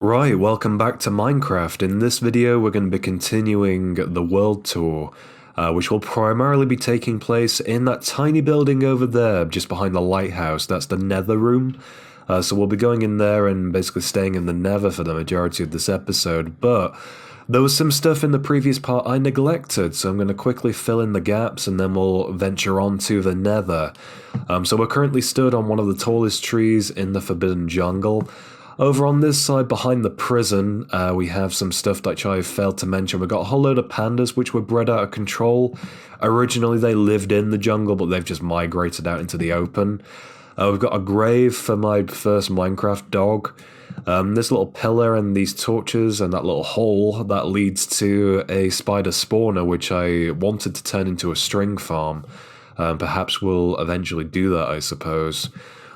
Right, welcome back to Minecraft. In this video we're going to be continuing the world tour, which will primarily be taking place in that tiny building over there, just behind the lighthouse. That's the nether room. So we'll be going in there and basically staying in the nether for the majority of this episode, but there was some stuff in the previous part I neglected, so I'm going to quickly fill in the gaps and then we'll venture on to the nether. So we're currently stood on one of the tallest trees in the Forbidden Jungle. Over on this side, behind the prison, we have some stuff that I failed to mention. We've got a whole load of pandas which were bred out of control. Originally they lived in the jungle, but they've just migrated out into the open. We've got a grave for my first Minecraft dog. This little pillar and these torches and that little hole that leads to a spider spawner, which I wanted to turn into a string farm. Perhaps we'll eventually do that, I suppose.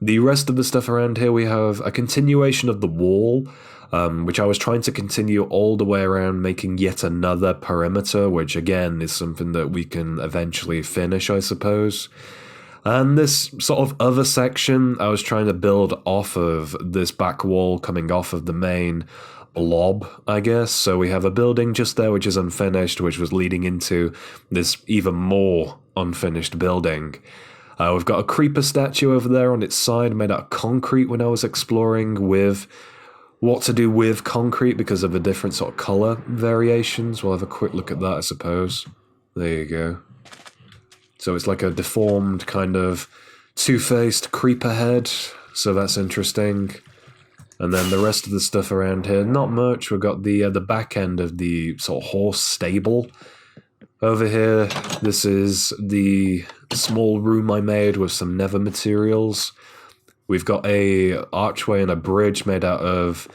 The rest of the stuff around here, we have a continuation of the wall, which I was trying to continue all the way around, making yet another perimeter, which again is something that we can eventually finish, I suppose. And this sort of other section, I was trying to build off of this back wall coming off of the main blob, I guess. So we have a building just there which is unfinished, which was leading into this even more unfinished building. We've got a creeper statue over there on its side made out of concrete when I was exploring with what to do with concrete because of the different sort of colour variations. We'll have a quick look at that, I suppose. There you go. So it's like a deformed kind of two-faced creeper head, so that's interesting. And then the rest of the stuff around here, not much. We've got the back end of the sort of horse stable. Over here, this is the small room I made with some nether materials. We've got a archway and a bridge made out of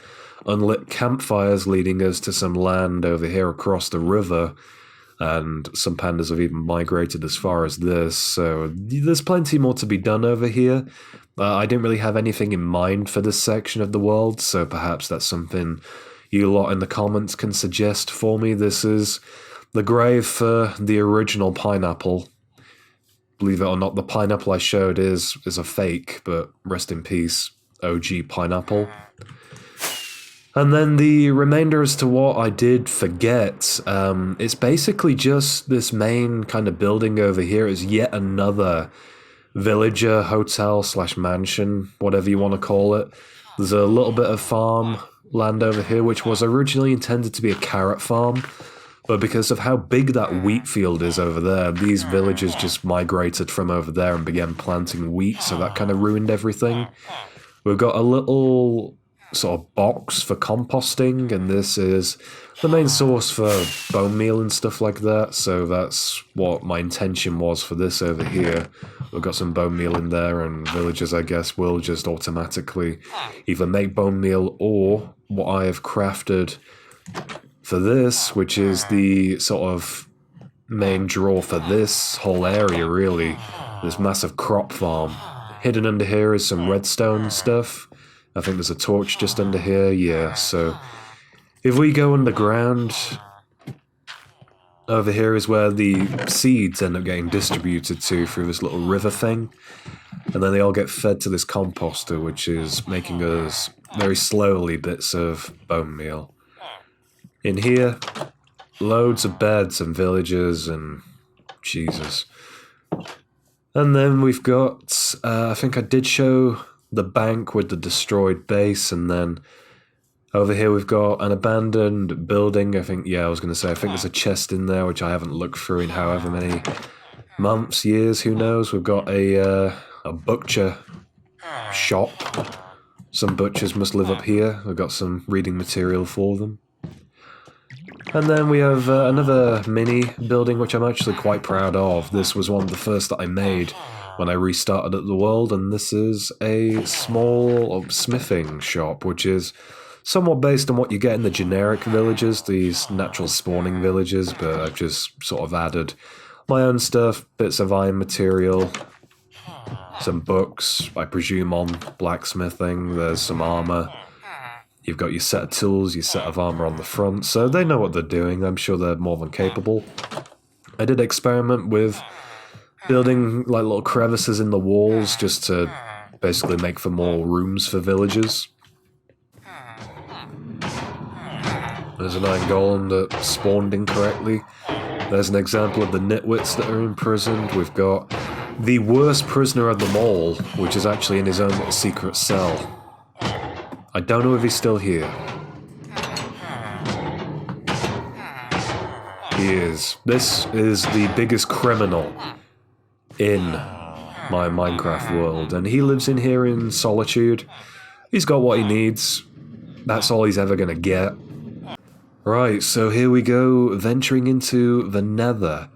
unlit campfires leading us to some land over here across the river. And some pandas have even migrated as far as this, so there's plenty more to be done over here. I didn't really have anything in mind for this section of the world, so perhaps that's something you lot in the comments can suggest for me. This is the grave for the original pineapple. Believe it or not, the pineapple I showed is a fake, but rest in peace, OG pineapple. And then the remainder as to what I did forget, it's basically just this main kind of building over here is yet another villager, hotel / mansion, whatever you want to call it. There's a little bit of farm land over here, which was originally intended to be a carrot farm, but because of how big that wheat field is over there, these villagers just migrated from over there and began planting wheat, so that kind of ruined everything. We've got a little sort of box for composting, and this is the main source for bone meal and stuff like that, so that's what my intention was for this over here. We've got some bone meal in there, and villagers, I guess, will just automatically either make bone meal or what I have crafted for this, which is the sort of main draw for this whole area, really. This massive crop farm. Hidden under here is some redstone stuff. I think there's a torch just under here, yeah, so if we go underground, over here is where the seeds end up getting distributed to through this little river thing, and then they all get fed to this composter, which is making us very slowly bits of bone meal. In here, loads of beds and villages and Jesus. And then we've got, I think I did show the bank with the destroyed base, and then over here we've got an abandoned building. I think there's a chest in there which I haven't looked through in however many months, years, who knows. We've got a butcher shop. Some butchers must live up here. We've got some reading material for them. And then we have another mini building which I'm actually quite proud of. This was one of the first that I made when I restarted at the world, and this is a small smithing shop, which is somewhat based on what you get in the generic villages, these natural spawning villages, but I've just sort of added my own stuff, bits of iron material, some books, I presume on blacksmithing, there's some armor. You've got your set of tools, your set of armor on the front, so they know what they're doing. I'm sure they're more than capable. I did experiment with building like little crevices in the walls just to basically make for more rooms for villagers. There's an iron golem that spawned incorrectly. There's an example of the nitwits that are imprisoned. We've got the worst prisoner of them all, which is actually in his own little secret cell. I don't know if he's still here. He is. This is the biggest criminal in my Minecraft world, and he lives in here in solitude. He's got what he needs. That's all he's ever gonna get. Right, so here we go, venturing into the nether,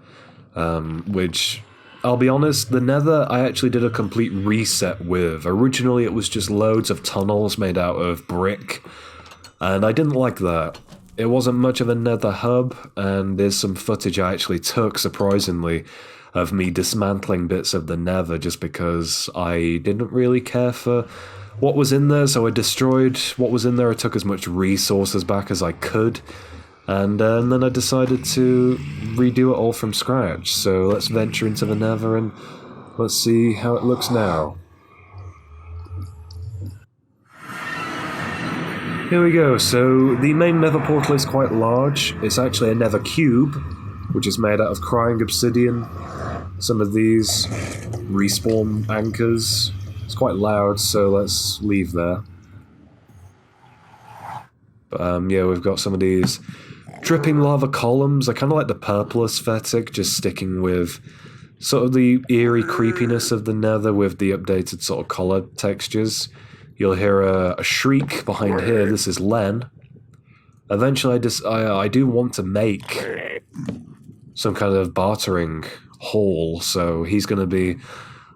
which, I'll be honest, the nether I actually did a complete reset with. Originally it was just loads of tunnels made out of brick, and I didn't like that. It wasn't much of a nether hub, and there's some footage I actually took, surprisingly, of me dismantling bits of the nether just because I didn't really care for what was in there, so I destroyed what was in there. I took as much resources back as I could, and then I decided to redo it all from scratch. So let's venture into the nether and let's see how it looks now. Here we go, so the main nether portal is quite large. It's actually a nether cube, which is made out of crying obsidian. Some of these respawn anchors. It's quite loud, so let's leave there. But yeah, we've got some of these dripping lava columns. I kind of like the purple aesthetic, just sticking with sort of the eerie creepiness of the nether with the updated sort of color textures. You'll hear a shriek behind here. This is Len. Eventually, I do want to make some kind of bartering hall, so he's going to be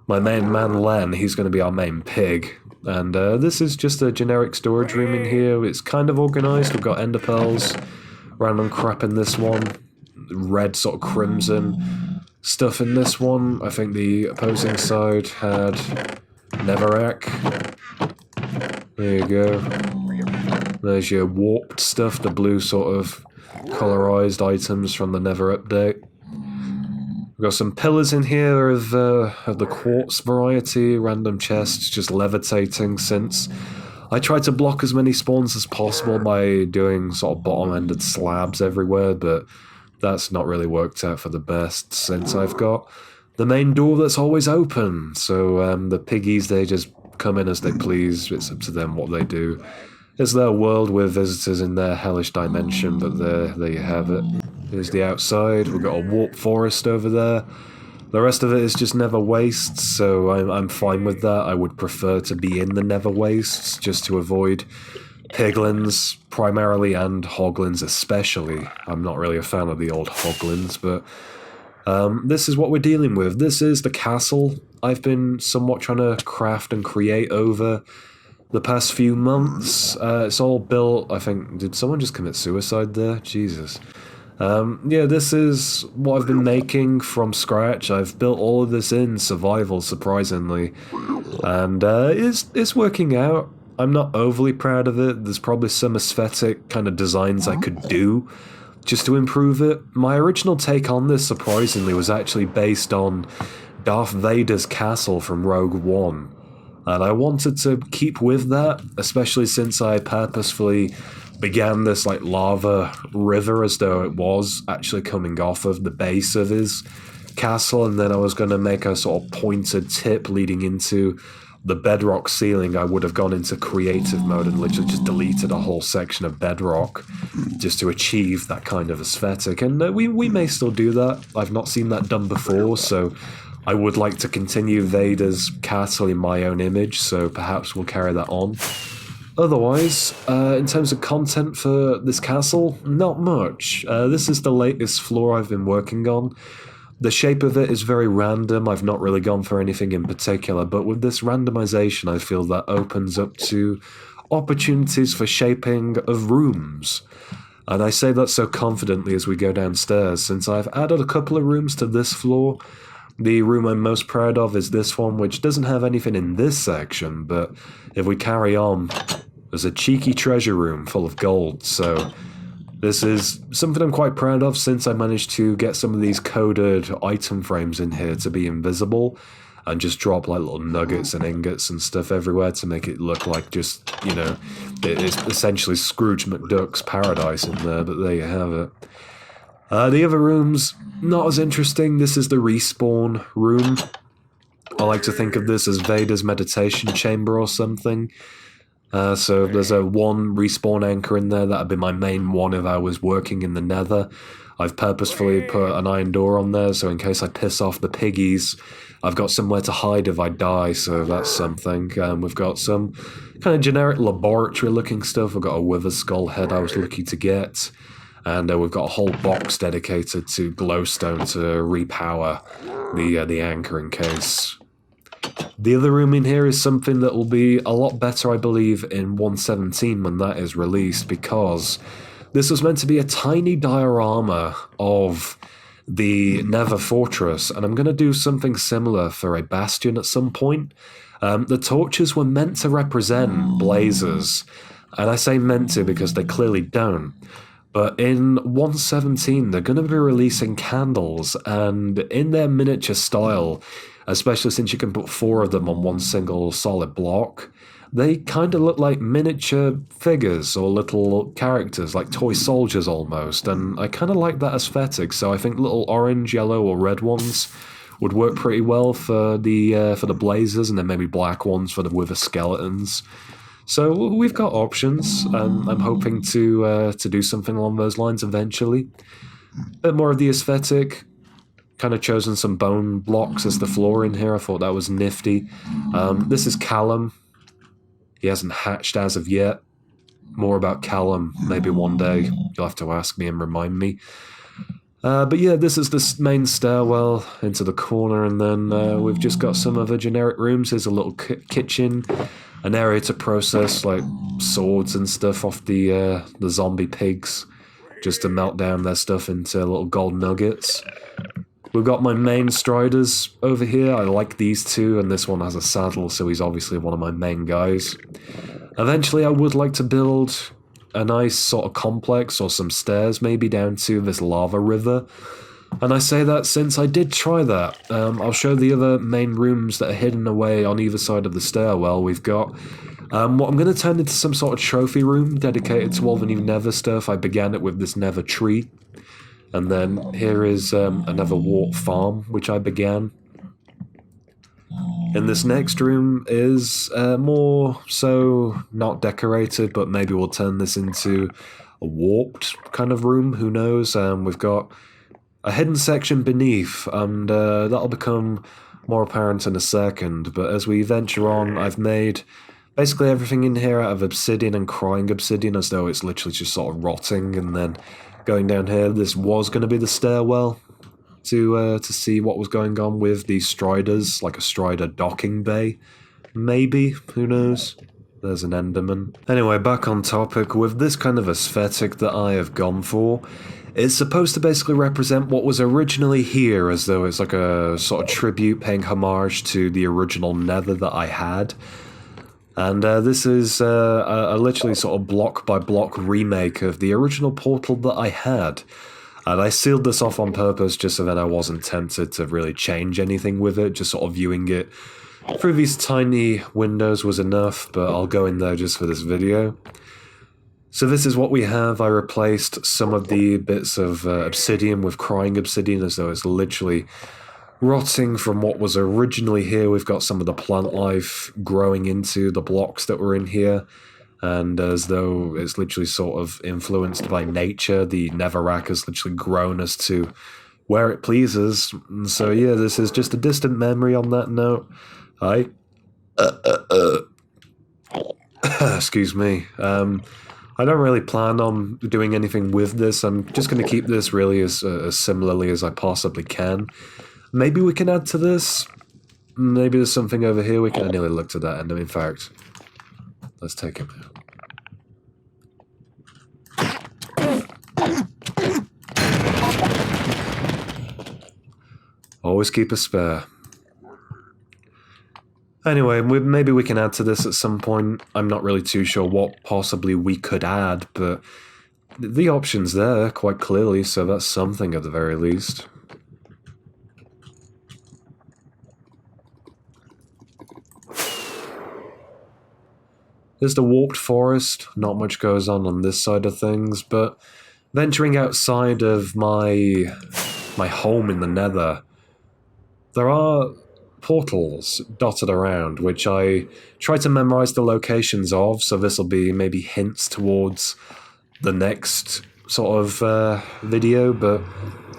my main man, Len. He's going to be our main pig. And this is just a generic storage room in here. It's kind of organized. We've got ender pearls, random crap in this one, red sort of crimson stuff in this one. I think the opposing side had netherrack. There you go. There's your warped stuff, the blue sort of colorized items from the nether update. We've got some pillars in here of the quartz variety, random chests just levitating since I tried to block as many spawns as possible by doing sort of bottom-ended slabs everywhere, but that's not really worked out for the best since I've got the main door that's always open. So the piggies, they just come in as they please. It's up to them what they do. It's their world with visitors in their hellish dimension, but there you have it. Here's the outside. We've got a warp forest over there. The rest of it is just nether wastes, so I'm fine with that. I would prefer to be in the nether wastes just to avoid piglins primarily and hoglins especially. I'm not really a fan of the old hoglins, but this is what we're dealing with. This is the castle I've been somewhat trying to craft and create over the past few months. It's all built, I think, did someone just commit suicide there? Jesus. Yeah, this is what I've been making from scratch. I've built all of this in survival, surprisingly, and it's working out. I'm not overly proud of it. There's probably some aesthetic kind of designs I could do just to improve it. My original take on this, surprisingly, was actually based on Darth Vader's castle from Rogue One, and I wanted to keep with that, especially since I purposefully began this like lava river as though it was actually coming off of the base of his castle, and then I was going to make a sort of pointed tip leading into the bedrock ceiling. I would have gone into creative mode and literally just deleted a whole section of bedrock just to achieve that kind of aesthetic, and we may still do that. I've not seen that done before, so I would like to continue Vader's castle in my own image, so perhaps we'll carry that on. Otherwise, in terms of content for this castle, not much. This is the latest floor I've been working on. The shape of it is very random. I've not really gone for anything in particular, but with this randomization, I feel that opens up to opportunities for shaping of rooms. And I say that so confidently as we go downstairs, since I've added a couple of rooms to this floor. The room I'm most proud of is this one, which doesn't have anything in this section, but if we carry on, there's a cheeky treasure room full of gold, so this is something I'm quite proud of since I managed to get some of these coded item frames in here to be invisible and just drop like little nuggets and ingots and stuff everywhere to make it look like just, you know, it's essentially Scrooge McDuck's paradise in there, but there you have it. The other room's not as interesting. This is the respawn room. I like to think of this as Vader's meditation chamber or something. So there's a one respawn anchor in there. That'd be my main one if I was working in the nether. I've purposefully put an iron door on there, so in case I piss off the piggies, I've got somewhere to hide if I die, so that's something. We've got some kind of generic laboratory-looking stuff. We've got a wither skull head I was lucky to get. And we've got a whole box dedicated to glowstone to repower the anchor in case. The other room in here is something that will be a lot better, I believe, in 1.17 when that is released, because this was meant to be a tiny diorama of the Nether Fortress, and I'm going to do something similar for a bastion at some point. The torches were meant to represent blazes, and I say meant to because they clearly don't. But in 1.17, they're going to be releasing candles, and in their miniature style, especially since you can put 4 of them on one single solid block, they kind of look like miniature figures or little characters, like toy soldiers almost, and I kind of like that aesthetic, so I think little orange, yellow, or red ones would work pretty well for the blazers, and then maybe black ones for the wither skeletons. So we've got options, and I'm hoping to do something along those lines eventually. A bit more of the aesthetic. Kind of chosen some bone blocks as the floor in here. I thought that was nifty. This is Callum. He hasn't hatched as of yet. More about Callum maybe one day. You'll have to ask me and remind me. But yeah, this is the main stairwell into the corner, and then we've just got some other generic rooms. Here's a little kitchen. An area to process like swords and stuff off the zombie pigs, just to melt down their stuff into little gold nuggets. We've got my main striders over here. I like these two, and this one has a saddle, so he's obviously one of my main guys. Eventually, I would like to build a nice sort of complex or some stairs maybe down to this lava river. And I say that since I did try that. I'll show the other main rooms that are hidden away on either side of the stairwell. We've got what I'm going to turn into some sort of trophy room dedicated to all the new nether stuff. I began it with this nether tree. And then here is another wart farm, which I began. In this next room is more so not decorated, but maybe we'll turn this into a warped kind of room, who knows. We've got a hidden section beneath, and that'll become more apparent in a second, but as we venture on, I've made basically everything in here out of obsidian and crying obsidian, as though it's literally just sort of rotting, and then going down here, this was going to be the stairwell to see what was going on with the striders, like a strider docking bay, maybe, who knows? There's an enderman. Anyway, back on topic, with this kind of aesthetic that I have gone for, it's supposed to basically represent what was originally here, as though it's like a sort of tribute paying homage to the original nether that I had. And this is a literally sort of block-by-block remake of the original portal that I had. And I sealed this off on purpose just so that I wasn't tempted to really change anything with it, just sort of viewing it through these tiny windows was enough, but I'll go in there just for this video. So this is what we have. I replaced some of the bits of obsidian with crying obsidian, as though it's literally rotting from what was originally here. We've got some of the plant life growing into the blocks that were in here, and as though it's literally sort of influenced by nature, the netherrack has literally grown as to where it pleases. And so yeah, this is just a distant memory on that note. Excuse me. I don't really plan on doing anything with this. I'm just going to keep this really as similarly as I possibly can. Maybe we can add to this. Maybe there's something over here we can... I nearly looked at that, and in fact, let's take him out. Always keep a spare. Anyway, maybe we can add to this at some point. I'm not really too sure what possibly we could add, but the option's there quite clearly, so that's something at the very least. There's the warped forest. Not much goes on this side of things, but venturing outside of my home in the nether, there are portals dotted around, which I try to memorize the locations of, so this will be maybe hints towards the next sort of video, but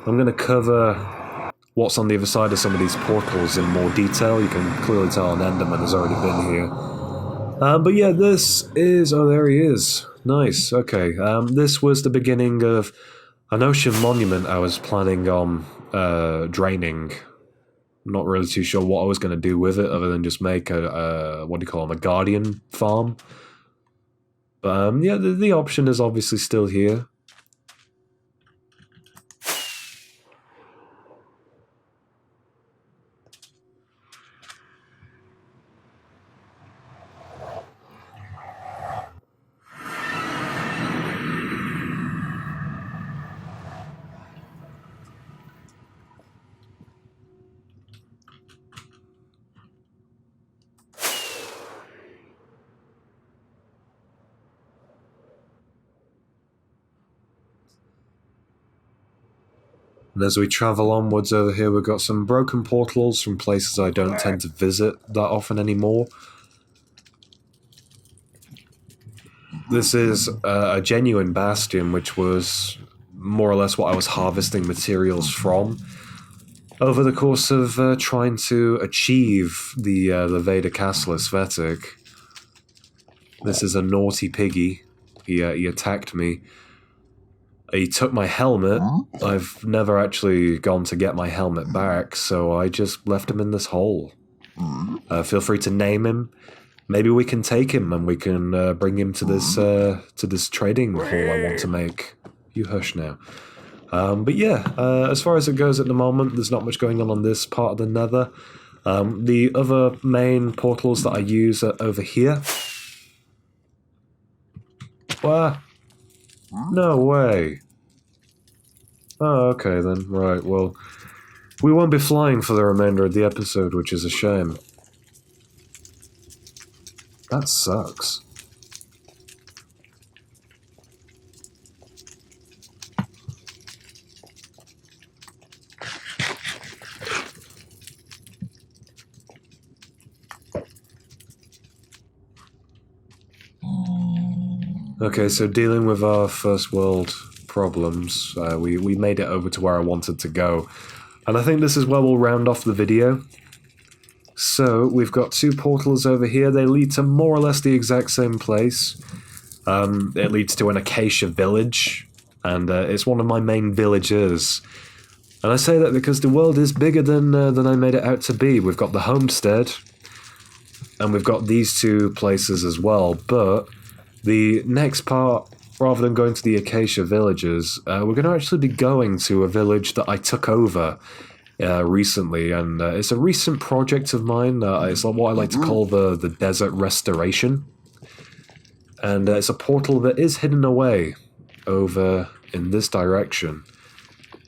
I'm going to cover what's on the other side of some of these portals in more detail. You can clearly tell an Enderman has already been here. But yeah, this is... oh, there he is. Nice, okay. This was the beginning of an ocean monument I was planning on draining. Not really too sure what I was going to do with it, other than just make a what do you call them, a guardian farm. But yeah, the option is obviously still here. And as we travel onwards over here, we've got some broken portals from places I don't tend to visit that often anymore. This is a genuine bastion, which was more or less what I was harvesting materials from over the course of trying to achieve the Vader Castle aesthetic. This is a naughty piggy. He attacked me. He took my helmet. I've never actually gone to get my helmet back, so I just left him in this hole. Feel free to name him. Maybe we can take him and we can bring him to this trading hall I want to make. You hush now. But yeah, as far as it goes at the moment, there's not much going on this part of the nether. The other main portals that I use are over here. What? No way. Oh, okay then. Right, well, we won't be flying for the remainder of the episode, which is a shame. That sucks. Okay, so dealing with our first world problems, we made it over to where I wanted to go. And I think this is where we'll round off the video. So, we've got two portals over here. They lead to more or less the exact same place. It leads to an acacia village, and it's one of my main villages. And I say that because the world is bigger than I made it out to be. We've got the homestead, and we've got these two places as well, but the next part, rather than going to the acacia villages, we're going to actually be going to a village that I took over recently, and it's a recent project of mine. It's what I like to call the desert restoration, and it's a portal that is hidden away over in this direction.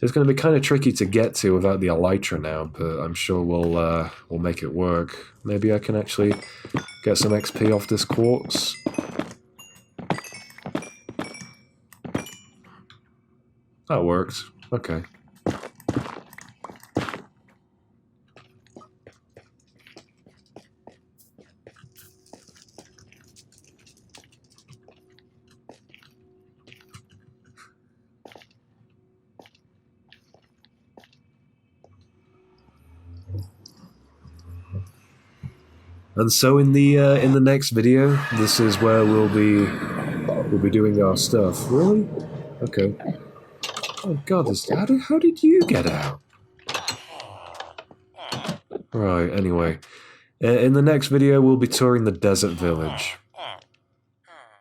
It's going to be kind of tricky to get to without the elytra now, but I'm sure we'll make it work. Maybe I can actually get some XP off this quartz. That worked. Okay. And so in the next video, this is where we'll be doing our stuff. Really? Okay. Oh god, how did you get out? Right, anyway. In the next video, we'll be touring the desert village.